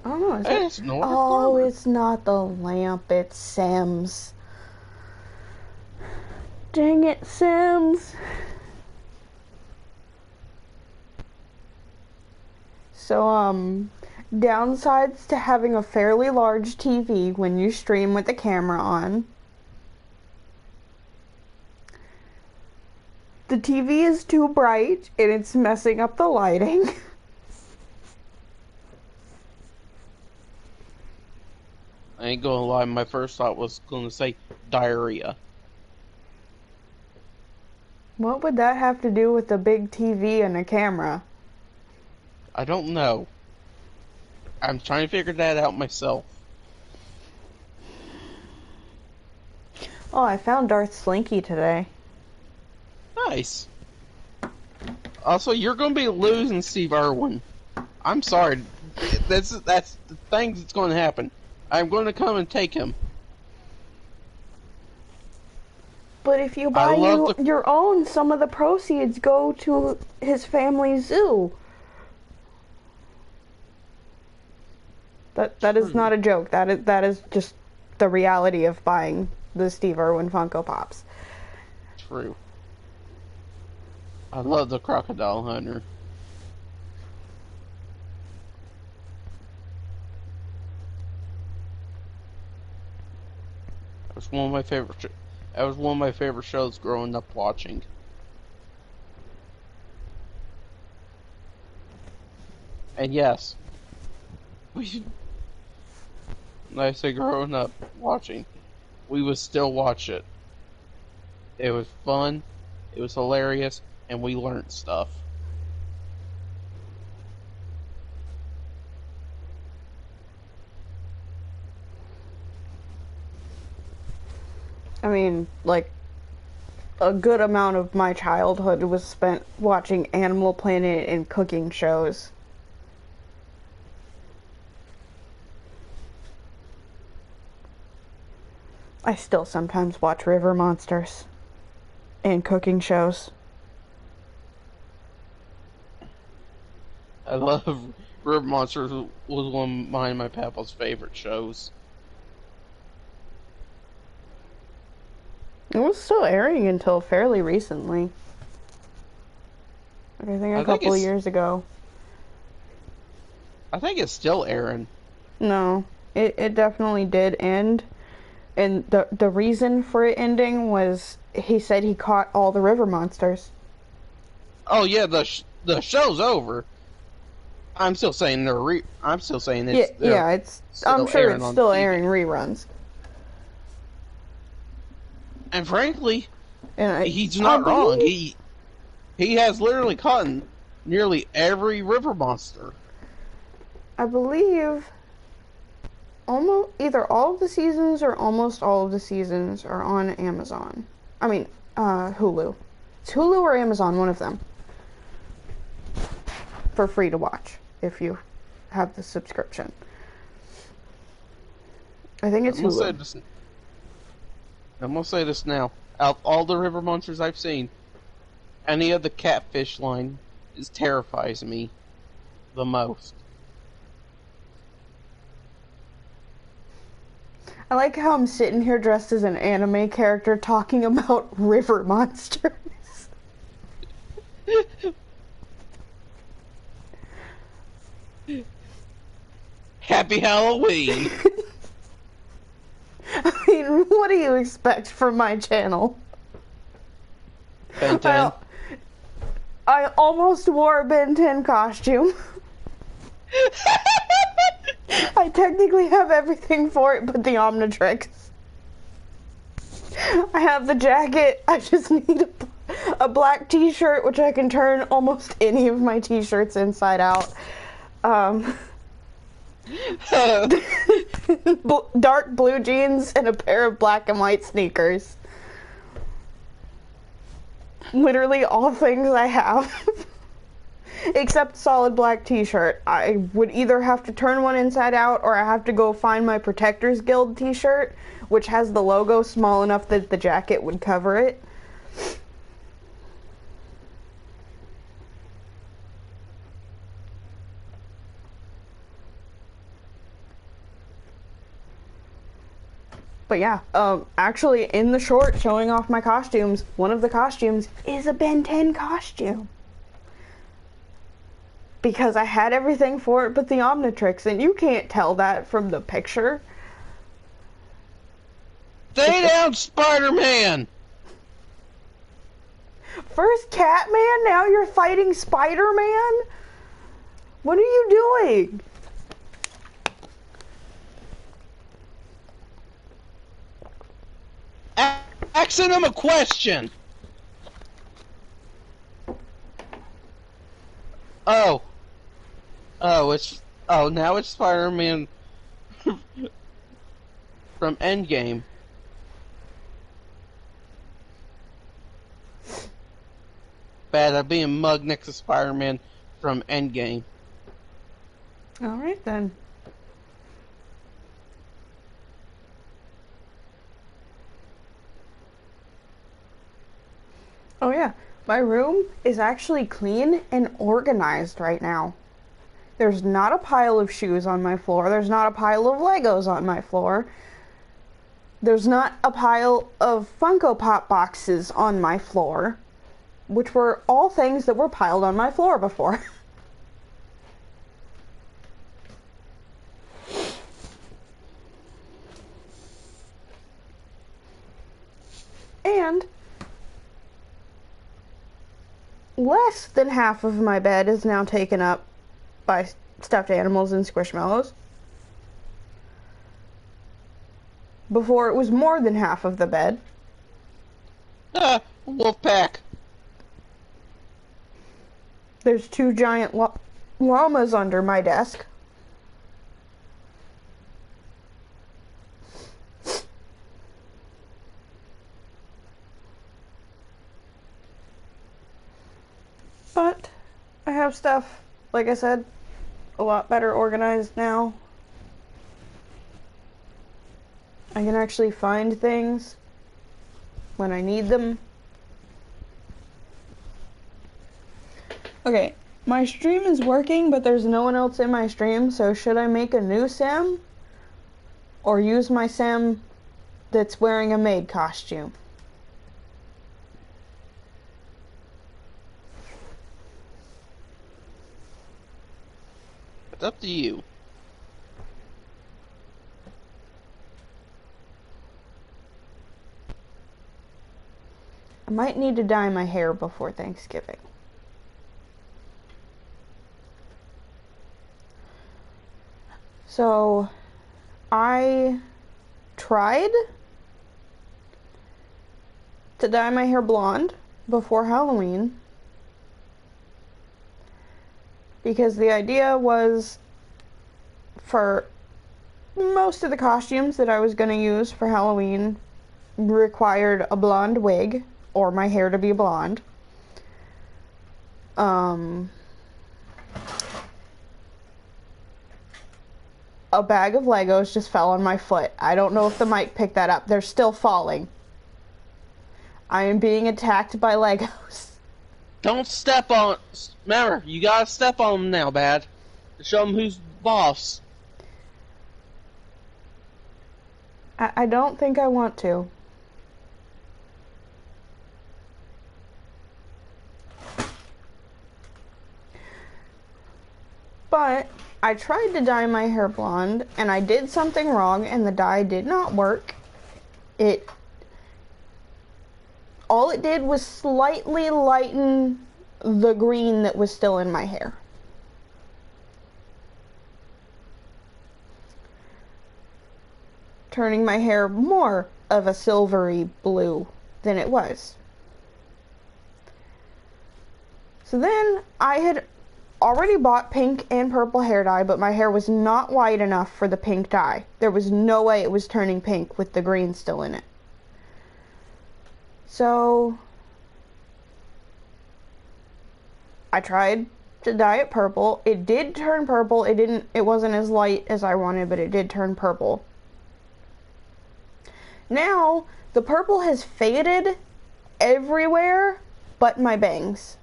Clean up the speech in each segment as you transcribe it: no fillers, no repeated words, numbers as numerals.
don't know, is it? It's Nora Oh, Farmer. it's not the lamp, it's Sims. Dang it, Sims. So, downsides to having a fairly large TV when you stream with the camera on. The TV is too bright and it's messing up the lighting. I ain't gonna lie, my first thought was gonna say diarrhea. What would that have to do with a big TV and a camera? I don't know. I'm trying to figure that out myself. Oh, I found Darth Slinky today. Nice. Also, you're gonna be losing Steve Irwin. I'm sorry. That's the thing that's going to happen. I'm going to come and take him. But if you I buy love the. your own, some of the proceeds go to his family zoo. That is not a joke. That is just the reality of buying the Steve Irwin Funko Pops. True. I love the Crocodile Hunter. That was one of my favorite. That was one of my favorite shows growing up watching. And yes, we. When I say growing up watching, we would still watch it. It was fun. It was hilarious, and we learned stuff. I mean, like, a good amount of my childhood was spent watching Animal Planet and cooking shows. I still sometimes watch River Monsters and cooking shows. I love River Monsters was one of mine and my papa's favorite shows. It was still airing until fairly recently. Like, I think a I think couple of it's years ago. I think it's still airing. No, it definitely did end. And the reason for it ending was he said he caught all the river monsters. Oh yeah, the show's over. I'm still saying Yeah, they're it's. I'm still sure airing it's on still airing TV. reruns. And frankly, And he's I not wrong. believe He has literally caught nearly every river monster. I believe almost either all of the seasons or almost all of the seasons are on Amazon. I mean, Hulu. It's Hulu or Amazon, one of them, for free to watch if you have the subscription. I think it's I'm gonna say Hulu. this. I'm gonna say this now. Out of all the river monsters I've seen, any of the catfish line terrifies me the most. I like how I'm sitting here dressed as an anime character talking about river monsters. Happy Halloween! I mean, what do you expect from my channel? Ben I, 10. I almost wore a Ben 10 costume. I technically have everything for it but the Omnitrix. I have the jacket, I just need a black t-shirt, which I can turn almost any of my t-shirts inside out. Dark blue jeans and a pair of black and white sneakers. Literally all things I have. Except solid black t-shirt. I would either have to turn one inside out or I have to go find my Protectors Guild t-shirt, which has the logo small enough that the jacket would cover it. But yeah, actually in the short showing off my costumes, one of the costumes is a Ben 10 costume. Because I had everything for it but the Omnitrix, and you can't tell that from the picture. Stay down, Spider-Man! First Catman, now you're fighting Spider-Man? What are you doing? Asking him a question! Oh, now it's Spider-Man from Endgame. Bad, I'm being mugged next to Spider-Man from Endgame. Alright then. Oh yeah, my room is actually clean and organized right now. There's not a pile of shoes on my floor. There's not a pile of Legos on my floor. There's not a pile of Funko Pop boxes on my floor, which were all things that were piled on my floor before. And less than half of my bed is now taken up by stuffed animals and squishmallows. Before it was more than half of the bed. Wolfpack. There's two giant llamas under my desk. But I have stuff, like I said, a lot better organized now. I can actually find things when I need them. Okay, my stream is working, but there's no one else in my stream, so should I make a new Sam? Or use my Sam that's wearing a maid costume? It's up to you. I might need to dye my hair before Thanksgiving. So, I tried to dye my hair blonde before Halloween because the idea was for most of the costumes that I was going to use for Halloween required a blonde wig or my hair to be blonde. A bag of Legos just fell on my foot. I don't know if the mic picked that up. They're still falling. I am being attacked by Legos. Don't step on... Remember, you gotta step on them now, Bad. To show them who's boss. I don't think I want to. But I tried to dye my hair blonde, and I did something wrong, and the dye did not work. All it did was slightly lighten the green that was still in my hair. Turning my hair more of a silvery blue than it was. So then I had already bought pink and purple hair dye, but my hair was not white enough for the pink dye. There was no way it was turning pink with the green still in it. So I tried to dye it purple. It did turn purple. It wasn't as light as I wanted, but it did turn purple. Now the purple has faded everywhere but my bangs.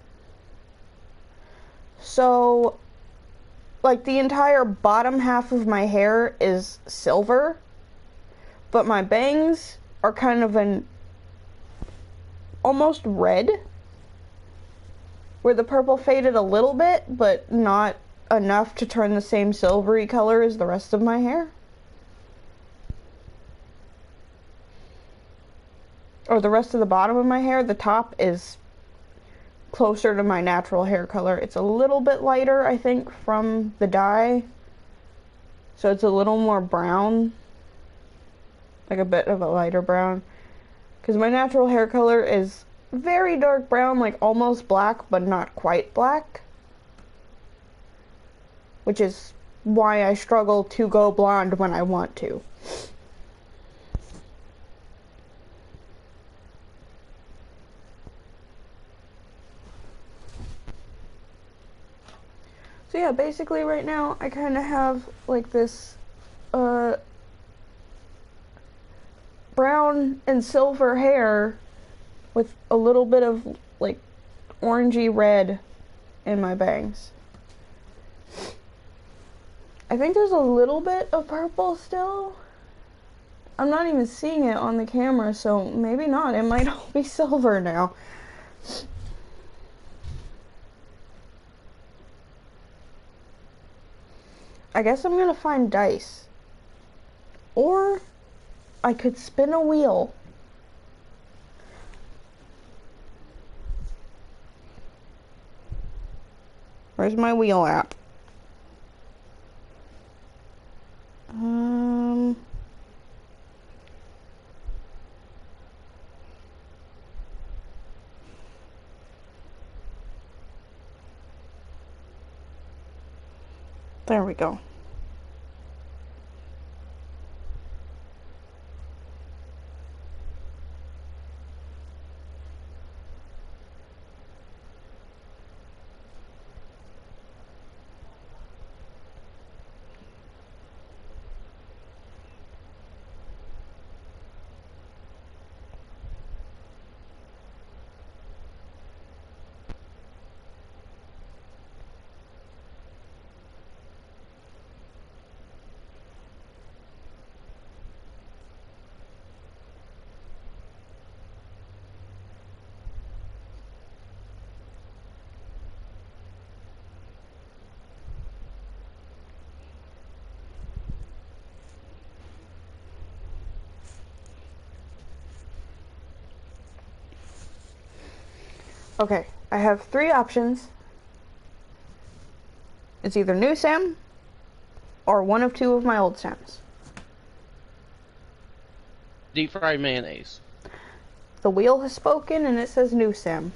So, like, the entire bottom half of my hair is silver, but my bangs are kind of an almost red, where the purple faded a little bit, but not enough to turn the same silvery color as the rest of my hair. Or the rest of the bottom of my hair. The top is closer to my natural hair color. It's a little bit lighter, I think, from the dye. So it's a little more brown. Like a bit of a lighter brown. Because my natural hair color is very dark brown, like almost black, but not quite black. Which is why I struggle to go blonde when I want to. So yeah, basically right now I kind of have like this brown and silver hair with a little bit of like orangey red in my bangs. I think there's a little bit of purple still. I'm not even seeing it on the camera, so maybe not. It might all be silver now. I guess I'm gonna find dice. Or I could spin a wheel. Where's my wheel at? There we go. Okay, I have 3 options. It's either new Sam or one of 2 of my old Sams. Deep fried mayonnaise. The wheel has spoken and it says new Sam.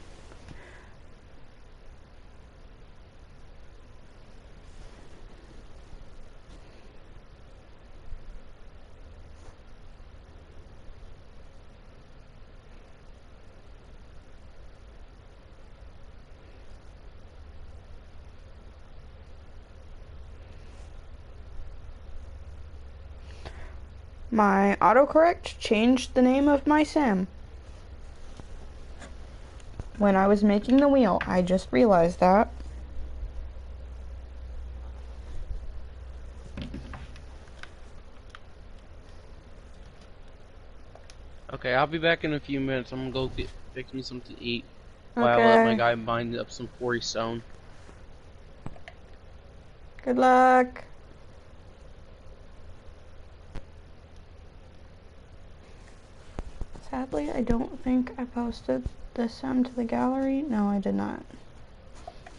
My autocorrect changed the name of my Sam. When I was making the wheel, I just realized that. Okay, I'll be back in a few minutes. I'm gonna go fix me something to eat while I Okay. let my guy bind up some 40 stone. Good luck. Sadly, I don't think I posted this Sam to the gallery. No, I did not.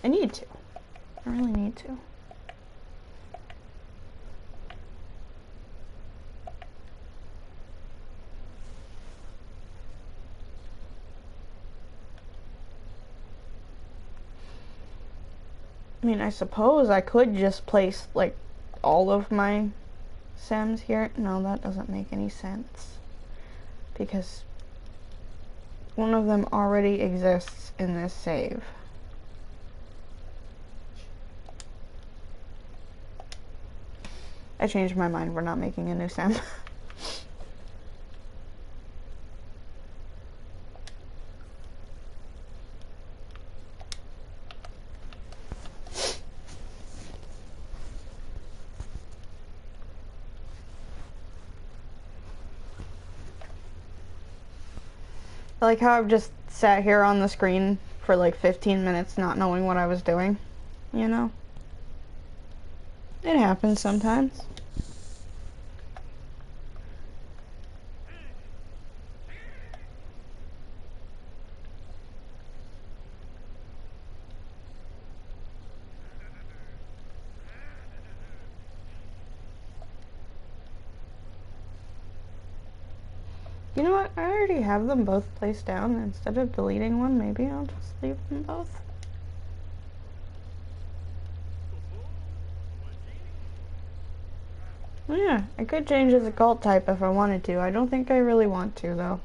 I need to. I really need to. I mean, I suppose I could just place, like, all of my Sams here. No, that doesn't make any sense. Because one of them already exists in this save. I changed my mind. We're not making a new Sam. Like how I've just sat here on the screen for like 15 minutes not knowing what I was doing, you know? It happens sometimes. You know what? I already have them both placed down. Instead of deleting one, maybe I'll just leave them both. Yeah, I could change his occult type if I wanted to. I don't think I really want to, though.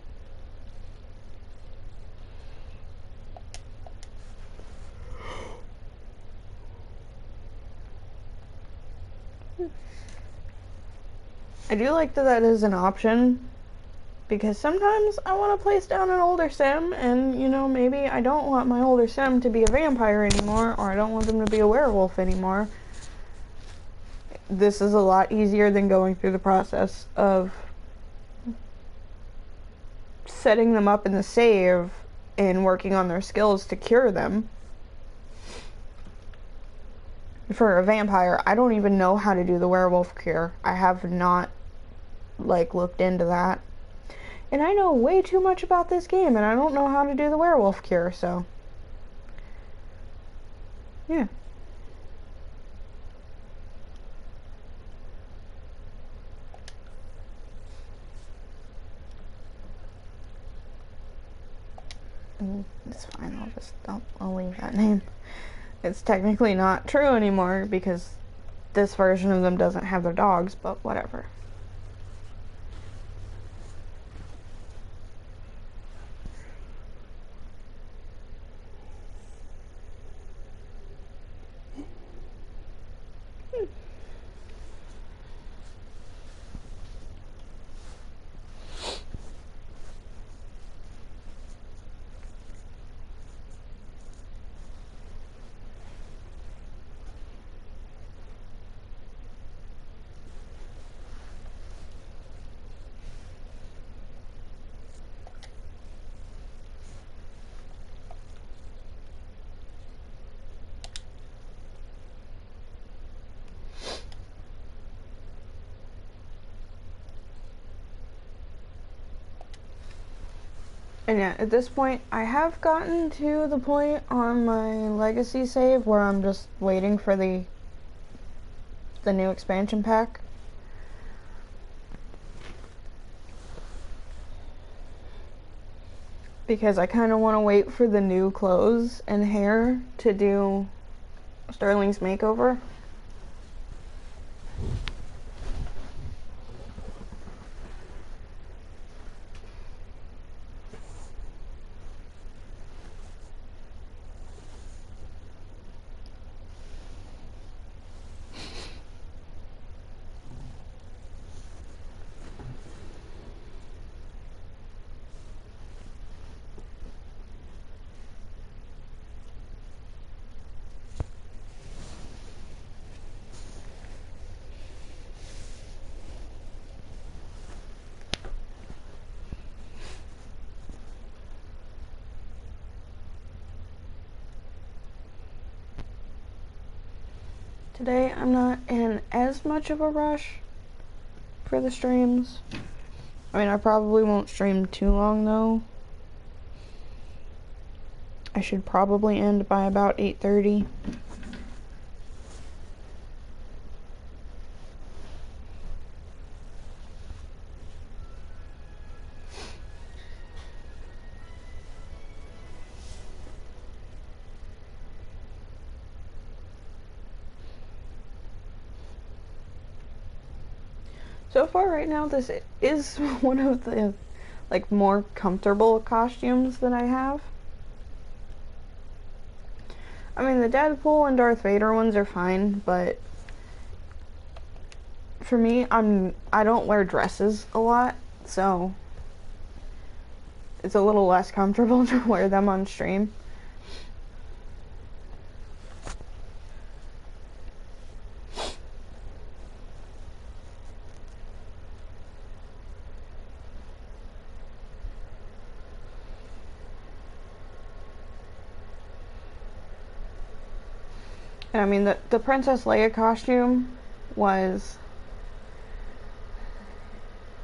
I do like that that is an option, because sometimes I want to place down an older sim, and, you know, maybe I don't want my older sim to be a vampire anymore, or I don't want them to be a werewolf anymore. This is a lot easier than going through the process of setting them up in the save and working on their skills to cure them. For a vampire, I don't even know how to do the werewolf cure. I have not, like, looked into that. And I know way too much about this game, and I don't know how to do the werewolf cure, so. Yeah. It's fine, I'll leave that name. It's technically not true anymore because this version of them doesn't have their dogs, but whatever. And yeah, at this point, I have gotten to the point on my legacy save where I'm just waiting for the new expansion pack. Because I kind of want to wait for the new clothes and hair to do Sterling's makeover. Today I'm not in as much of a rush for the streams. I mean, I probably won't stream too long though. I should probably end by about 8:30. So far right now, this is one of the like more comfortable costumes that I have. I mean, the Deadpool and Darth Vader ones are fine, but for me, I don't wear dresses a lot, so it's a little less comfortable to wear them on stream. And I mean, the Princess Leia costume was...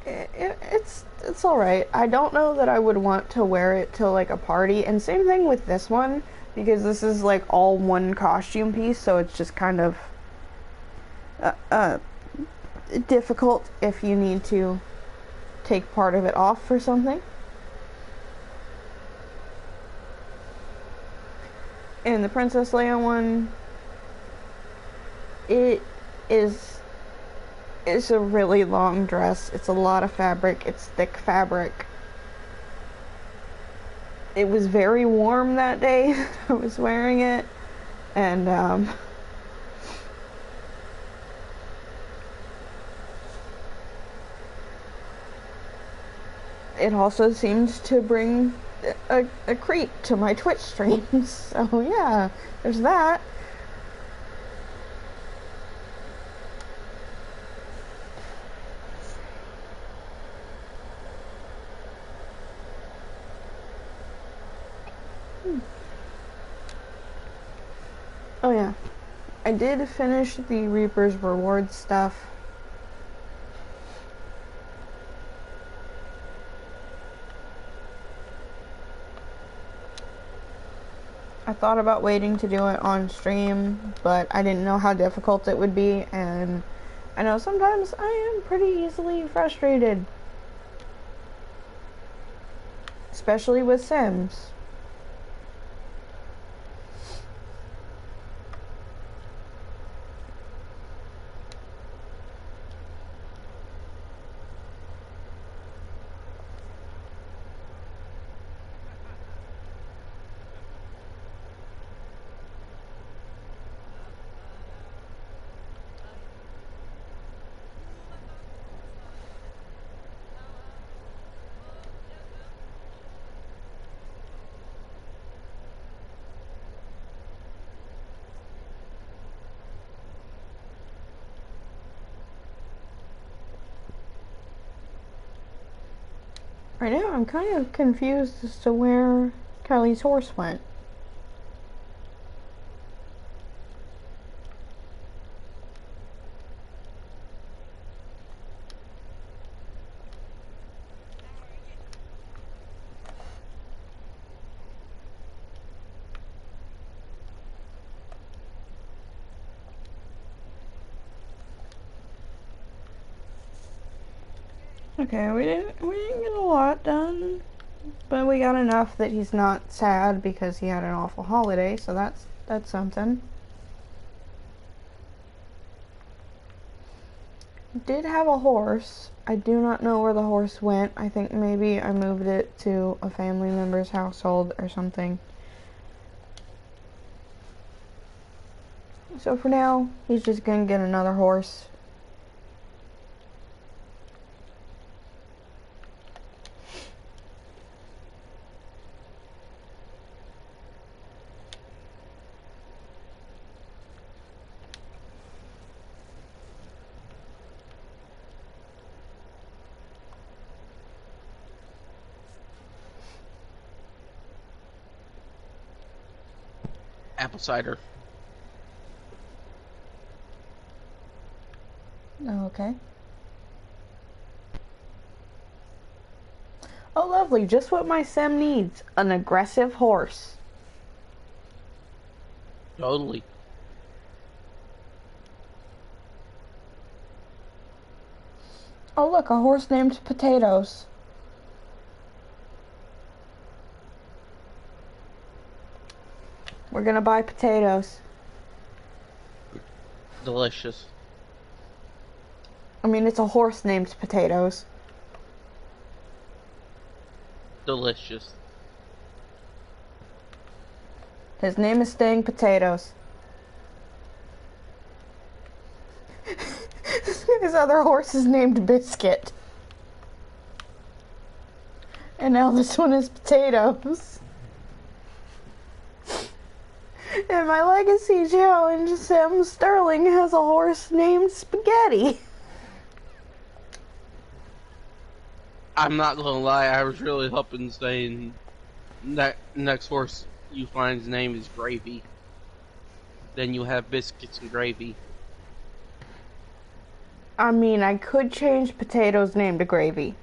It's alright. I don't know that I would want to wear it to, like, a party. And same thing with this one, because this is, like, all one costume piece, so it's just kind of... difficult if you need to take part of it off for something. And the Princess Leia one, it's a really long dress. It's a lot of fabric. It's thick fabric. It was very warm that day I was wearing it, and it also seems to bring a creep to my Twitch streams. So yeah, there's that. Oh yeah, I did finish the Reaper's Reward stuff. I thought about waiting to do it on stream, but I didn't know how difficult it would be, and I know sometimes I am pretty easily frustrated. Especially with Sims. Right now, I'm kind of confused as to where Kylie's horse went. Okay, we didn't get a lot done, but we got enough that he's not sad because he had an awful holiday, so that's something. Did have a horse. I do not know where the horse went. I think maybe I moved it to a family member's household or something. So for now, he's just gonna get another horse. Apple cider. Okay. Oh, lovely. Just what my sim needs. An aggressive horse. Totally. Oh, look, a horse named Potatoes. We're gonna buy potatoes. Delicious. I mean, it's a horse named Potatoes. Delicious. His name is staying Potatoes. His other horse is named Biscuit. And now this one is Potatoes. And my legacy challenge, Sam Sterling has a horse named Spaghetti. I'm not gonna lie, I was really hoping saying that next horse you find's name is Gravy. Then you have biscuits and gravy. I mean, I could change Potato's name to Gravy.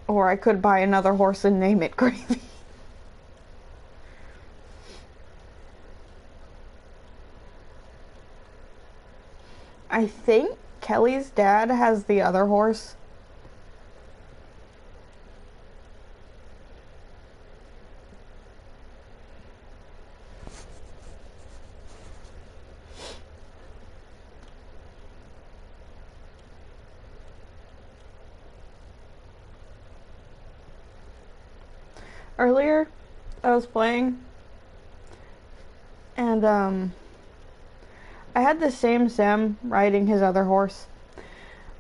Or I could buy another horse and name it Gravy. I think Kelly's dad has the other horse. Earlier, I was playing, and I had the same Sim riding his other horse,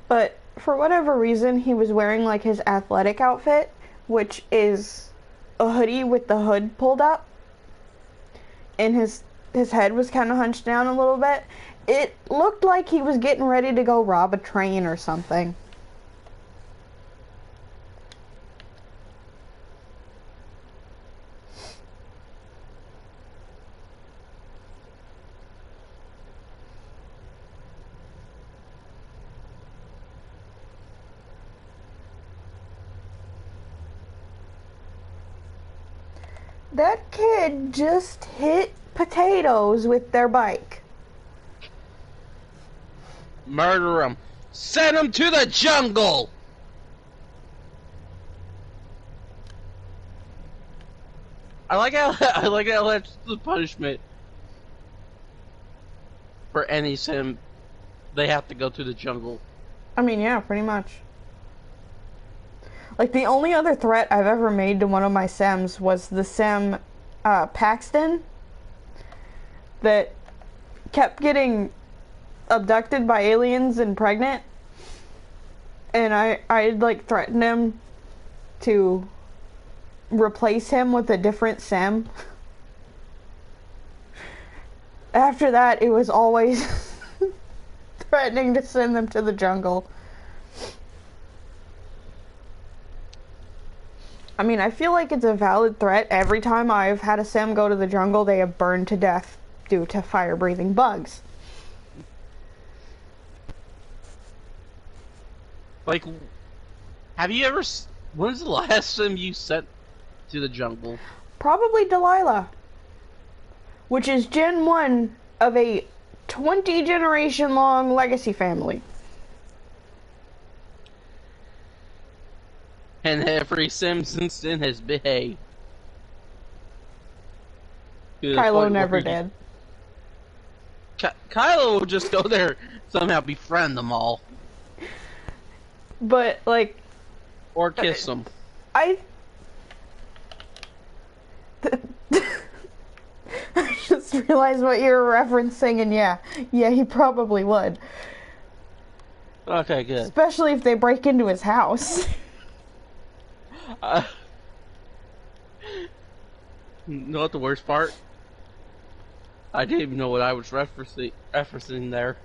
but for whatever reason, he was wearing like his athletic outfit, which is a hoodie with the hood pulled up, and his head was kind of hunched down a little bit. It looked like he was getting ready to go rob a train or something. That kid just hit Potatoes with their bike. Murder him. Send him to the jungle. I like how that's the punishment for any sim. They have to go to the jungle. I mean, yeah, pretty much. Like, the only other threat I've ever made to one of my Sims was the Sim, Paxton, that kept getting abducted by aliens and pregnant. And I'd like, threatened him to replace him with a different Sim. After that, it was always threatening to send them to the jungle. I mean, I feel like it's a valid threat. Every time I've had a Sim go to the jungle, they have burned to death due to fire-breathing bugs. Like, have you ever... When's the last Sim you sent to the jungle? Probably Delilah, which is Gen 1 of a 20-generation-long legacy family. And every Sim since then has behaved. Kylo never did. Kylo will just go there, somehow befriend them all. But, like... Or kiss them. I just realized what you were referencing, and yeah, he probably would. Okay, good. Especially if they break into his house. You know what the worst part? I didn't even know what I was referencing there.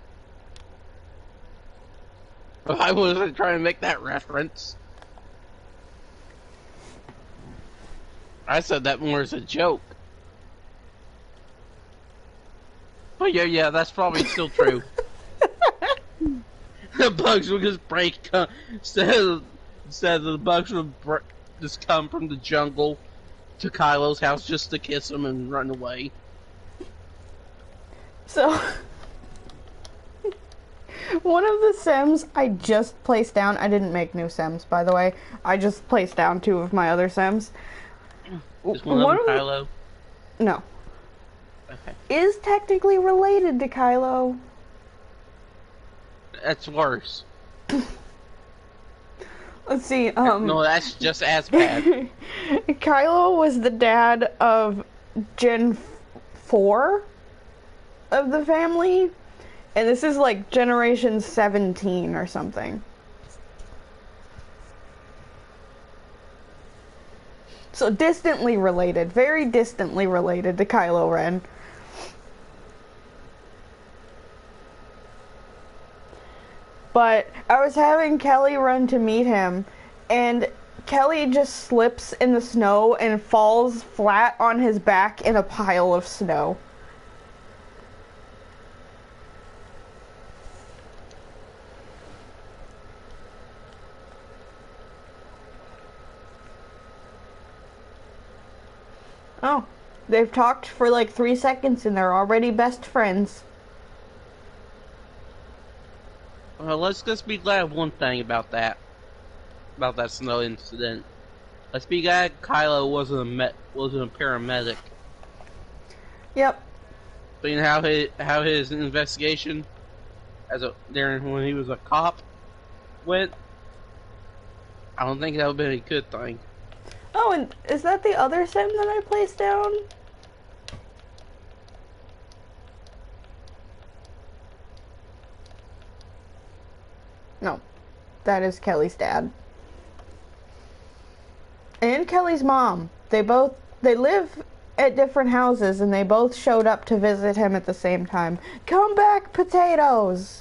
I wasn't trying to make that reference. I said that more as a joke. But yeah, that's probably still true. The bugs would just break, instead of the bugs would just come from the jungle to Kylo's house just to kiss him and run away. So, one of the Sims I just placed down, I didn't make new Sims, by the way. I just placed down 2 of my other Sims. Is one of them Kylo? No. Okay. Is technically related to Kylo. That's worse. Let's see, No, that's just as bad. Kylo was the dad of Gen 4 of the family, and this is like generation 17 or something. So distantly related, very distantly related to Kylo Ren. But I was having Kelly run to meet him, and Kelly just slips in the snow and falls flat on his back in a pile of snow. Oh, they've talked for like 3 seconds and they're already best friends. Well, let's just be glad of one thing about that snow incident. Let's be glad Kylo wasn't a paramedic. Yep. Seeing how his investigation during when he was a cop went, I don't think that would be a good thing. Oh, and is that the other sim that I placed down? No, that is Kelly's dad. And Kelly's mom. They live at different houses and they both showed up to visit him at the same time. Come back, potatoes!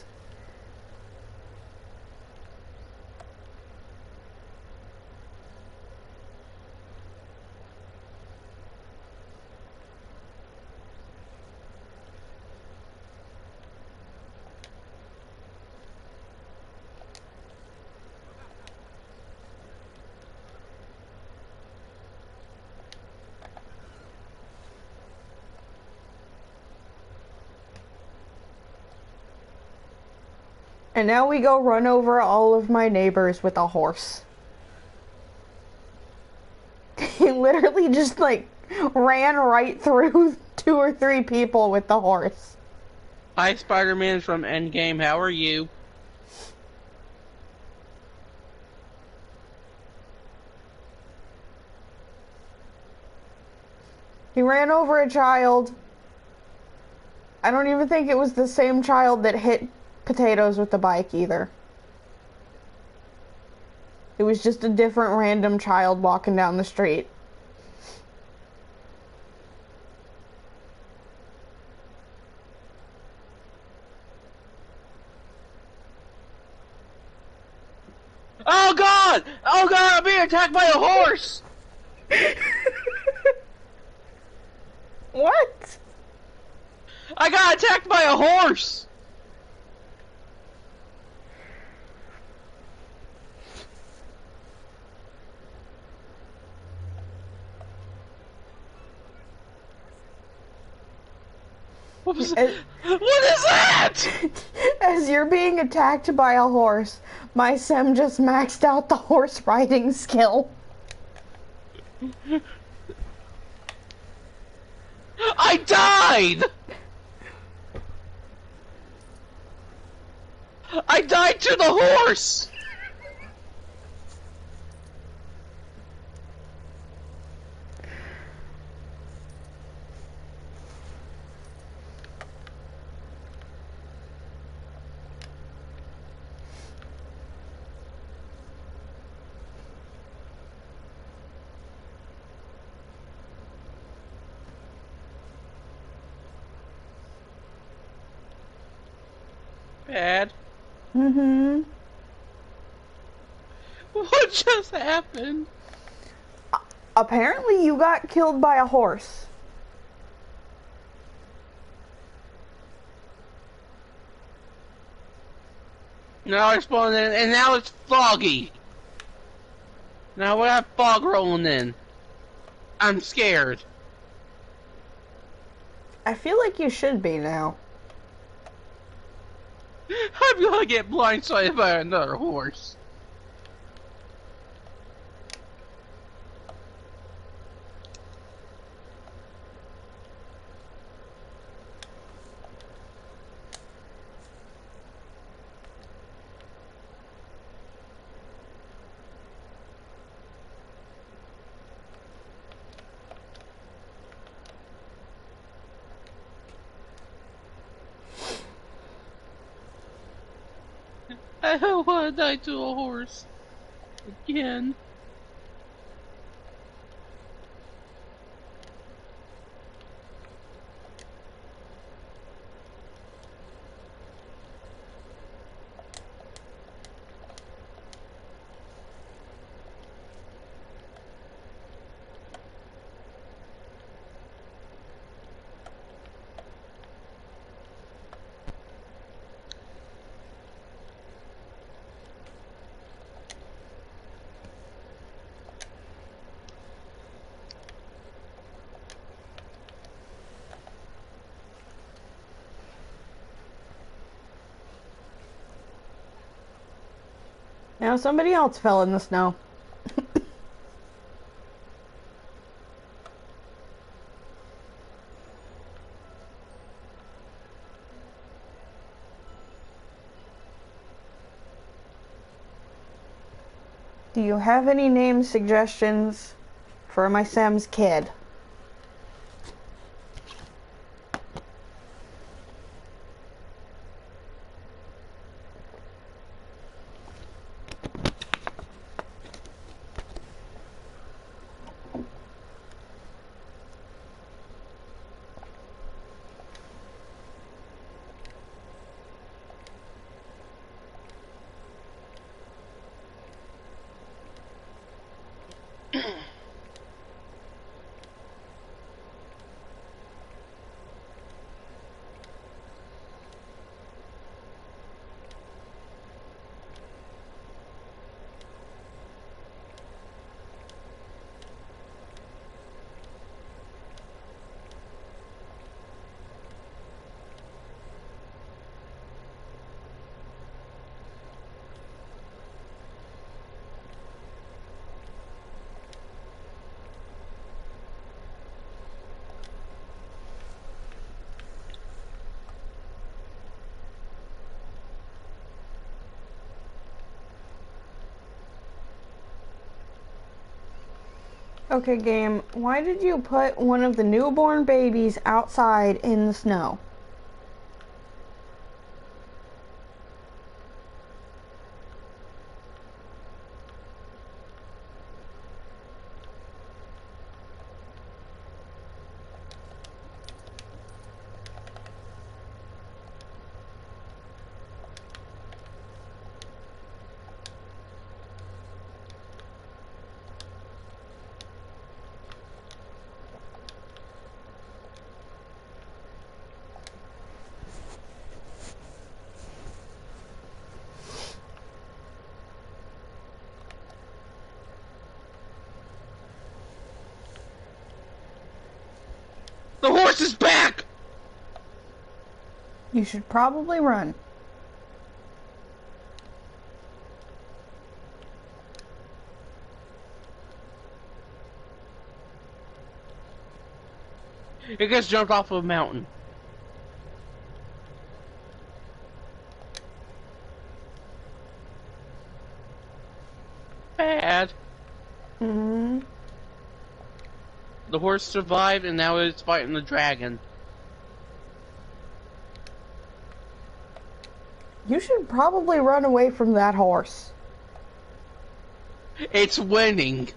And now we go run over all of my neighbors with a horse. He literally just like ran right through 2 or 3 people with the horse. Hi, Spider-Man from Endgame. How are you? He ran over a child. I don't even think it was the same child that hit Potatoes with the bike either. It was just a different random child walking down the street. Oh God! Oh God! I'm being attacked by a horse! What? I got attacked by a horse! What is that? As you're being attacked by a horse, my sim just maxed out the horse riding skill. I died! I died to the horse! Bad. Mm-hmm. What just happened? Apparently you got killed by a horse. Now I spawned in, and now it's foggy. Now we have fog rolling in. I'm scared. I feel like you should be now. I'm gonna get blindsided by another horse. I don't want to die to a horse. Again. Now somebody else fell in the snow. Do you have any name suggestions for my Sam's kid? Okay, game, why did you put one of the newborn babies outside in the snow? The horse is back! You should probably run. It gets jumped off of a mountain. Bad. Mm-hmm. The horse survived and now it's fighting the dragon. You should probably run away from that horse. It's winning.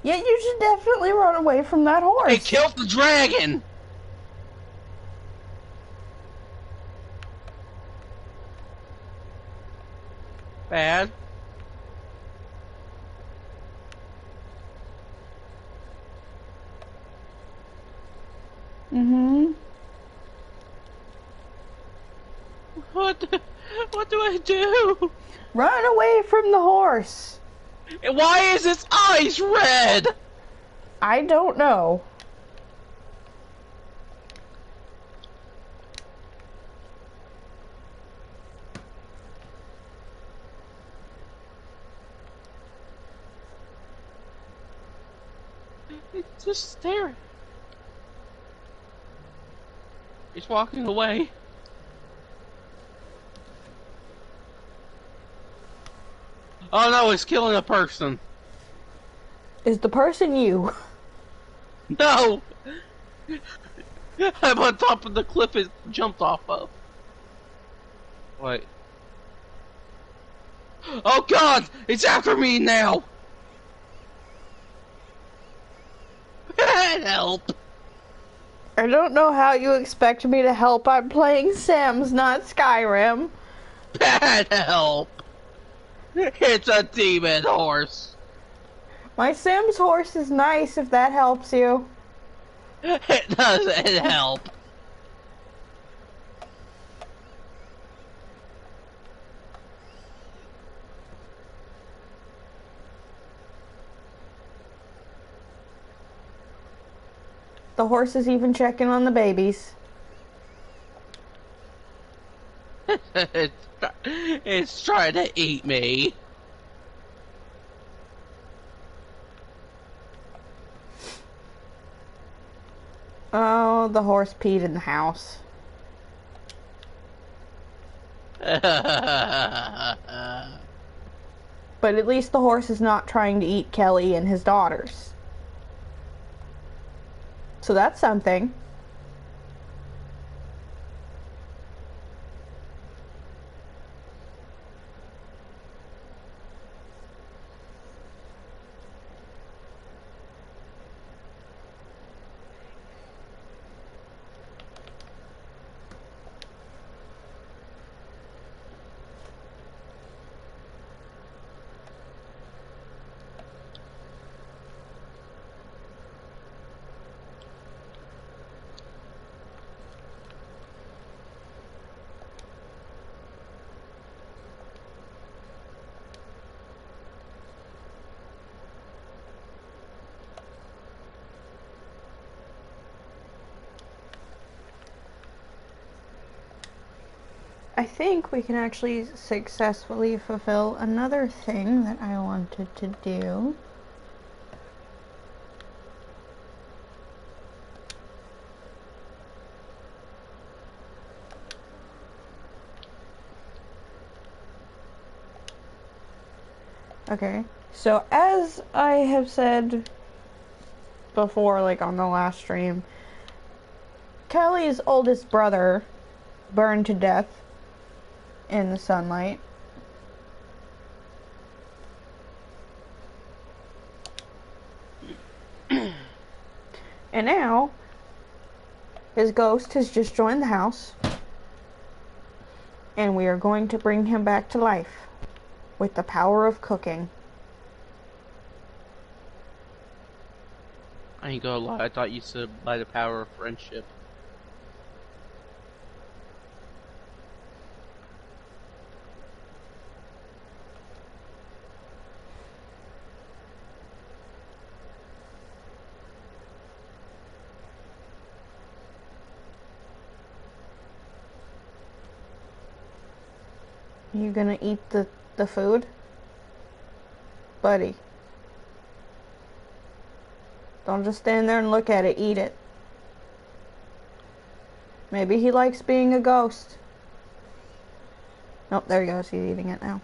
Yeah, you should definitely run away from that horse. It killed the dragon! Bad. Mm-hmm. What do I do? Run away from the horse. Why is its eyes red? I don't know. It's just staring. It's walking away. Oh no, it's killing a person. Is the person you? No! I'm on top of the cliff it jumped off of. Wait. Oh god! It's after me now! Help! I don't know how you expect me to help. I'm playing Sims, not Skyrim. Bad help! It's a demon horse! My Sims horse is nice if that helps you. It doesn't help. The horse is even checking on the babies. It's trying to eat me. Oh, the horse peed in the house. But at least the horse is not trying to eat Kelly and his daughters. So that's something. I think we can actually successfully fulfill another thing that I wanted to do. Okay, so as I have said before, like on the last stream, Kelly's oldest brother burned to death in the sunlight. And now, his ghost has just joined the house, and we are going to bring him back to life with the power of cooking. I ain't gonna lie, I thought you said by the power of friendship. You gonna eat the food? Buddy. Don't just stand there and look at it, eat it. Maybe he likes being a ghost. Nope, there he goes, he's eating it now.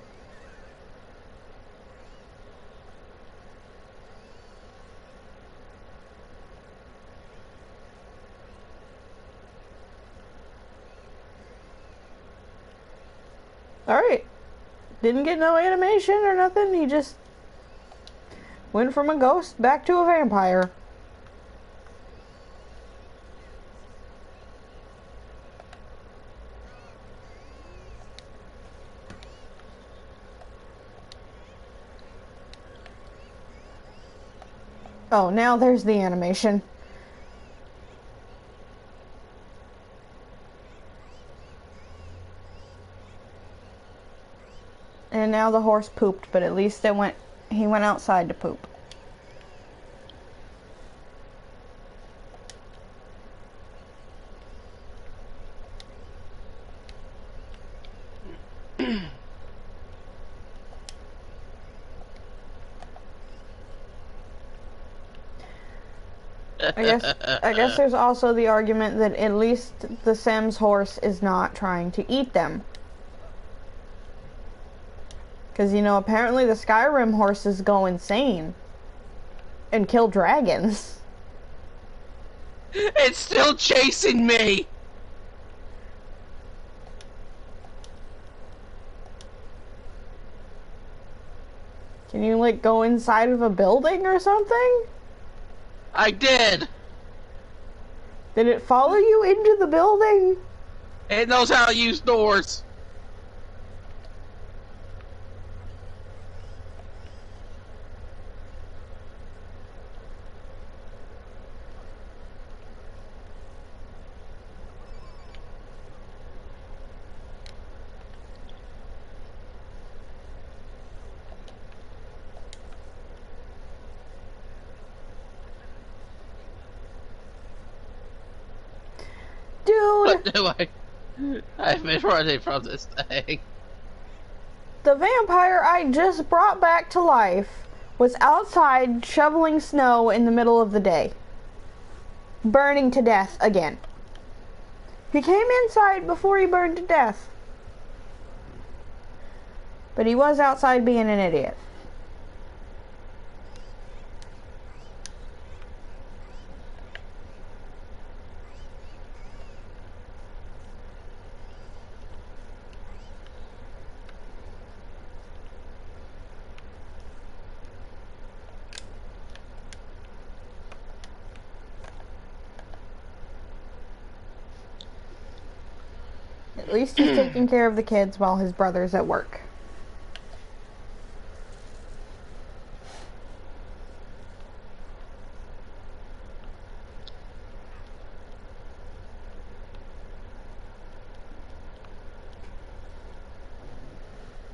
Alright. Didn't get no animation or nothing, he just went from a ghost back to a vampire. Oh, now there's the animation. And now the horse pooped, but at least he went outside to poop. I guess there's also the argument that at least the Sims horse is not trying to eat them. Because, you know, apparently the Skyrim horses go insane and kill dragons. It's still chasing me! Can you, like, go inside of a building or something? I did! Did it follow you into the building? It knows how to use doors! Dude! What do I've been running from this thing. The vampire I just brought back to life was outside shoveling snow in the middle of the day. burning to death again. He came inside before he burned to death. But he was outside being an idiot. At least he's taking care of the kids while his brother's at work.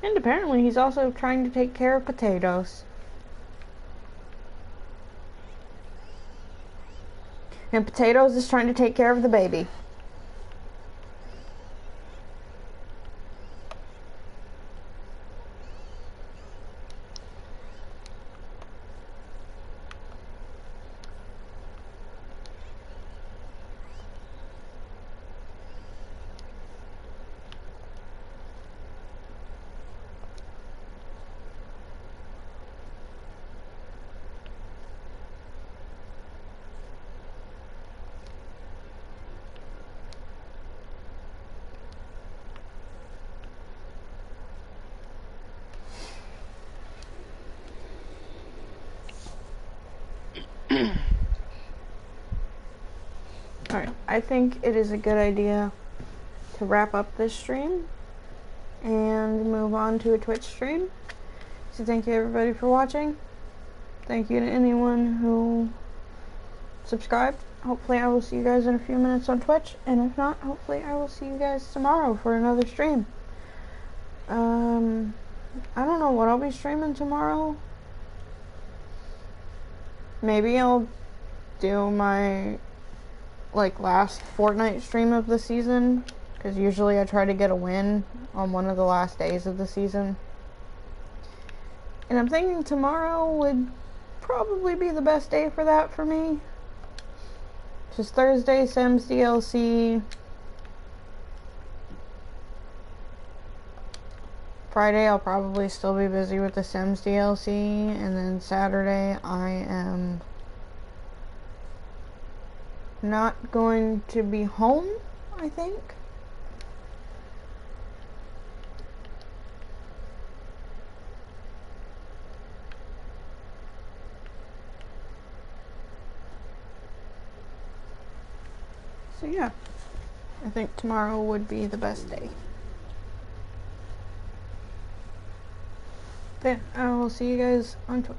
And apparently he's also trying to take care of Potatoes. And Potatoes is trying to take care of the baby. Alright, I think it is a good idea to wrap up this stream and move on to a Twitch stream. So thank you everybody for watching. Thank you to anyone who subscribed. Hopefully I will see you guys in a few minutes on Twitch, and if not, hopefully I will see you guys tomorrow for another stream. I don't know what I'll be streaming tomorrow. Maybe I'll do my last Fortnite stream of the season, because usually I try to get a win on one of the last days of the season. And I'm thinking tomorrow would probably be the best day for that for me. Just Thursday, Sims DLC. Friday I'll probably still be busy with the Sims DLC, and then Saturday I am not going to be home, I think. So yeah, I think tomorrow would be the best day. Then I will see you guys on Twitch.